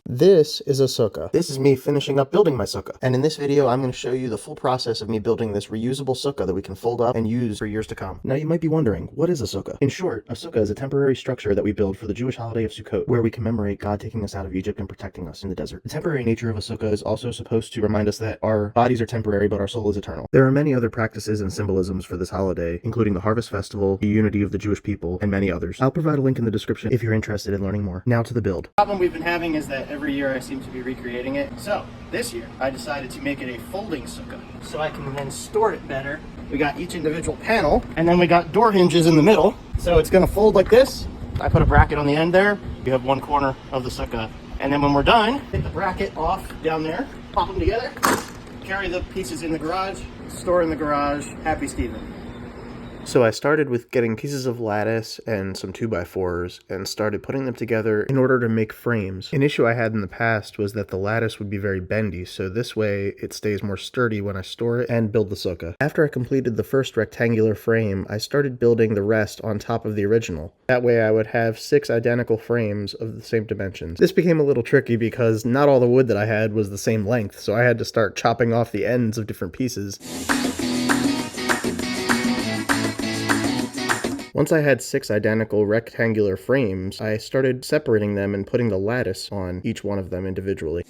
This is a sukkah. This is me finishing up building my sukkah. And in this video, I'm going to show you the full process of me building this reusable sukkah that we can fold up and use for years to come. Now you might be wondering, what is a sukkah? In short, a sukkah is a temporary structure that we build for the Jewish holiday of Sukkot, where we commemorate God taking us out of Egypt and protecting us in the desert. The temporary nature of a sukkah is also supposed to remind us that our bodies are temporary, but our soul is eternal. There are many other practices and symbolisms for this holiday, including the harvest festival, the unity of the Jewish people, and many others. I'll provide a link in the description if you're interested in learning more. Now to the build. The problem we've been having is that every year I seem to be recreating it. So this year I decided to make it a folding sukkah so I can then store it better. We got each individual panel and then we got door hinges in the middle. So it's going to fold like this. I put a bracket on the end there. You have one corner of the sukkah. And then when we're done, take the bracket off down there, pop them together, carry the pieces in the garage, store in the garage. Happy Stephen. So I started with getting pieces of lattice and some 2x4s and started putting them together in order to make frames. An issue I had in the past was that the lattice would be very bendy, so this way it stays more sturdy when I store it and build the sukkah. After I completed the first rectangular frame, I started building the rest on top of the original. That way I would have 6 identical frames of the same dimensions. This became a little tricky because not all the wood that I had was the same length, so I had to start chopping off the ends of different pieces. Once I had 6 identical rectangular frames, I started separating them and putting the lattice on each one of them individually.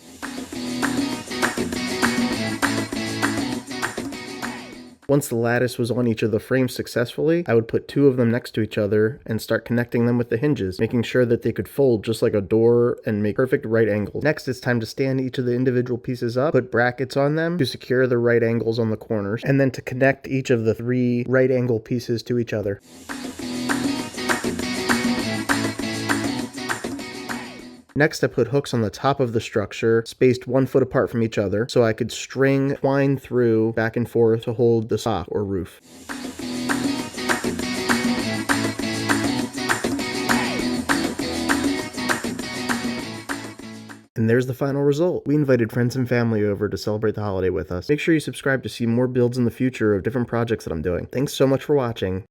Once the lattice was on each of the frames successfully, I would put 2 of them next to each other and start connecting them with the hinges, making sure that they could fold just like a door and make perfect right angles. Next, it's time to stand each of the individual pieces up, put brackets on them to secure the right angles on the corners, and then to connect each of the 3 right angle pieces to each other. Next, I put hooks on the top of the structure, spaced 1 foot apart from each other, so I could string twine through back and forth to hold the top or roof. And there's the final result. We invited friends and family over to celebrate the holiday with us. Make sure you subscribe to see more builds in the future of different projects that I'm doing. Thanks so much for watching.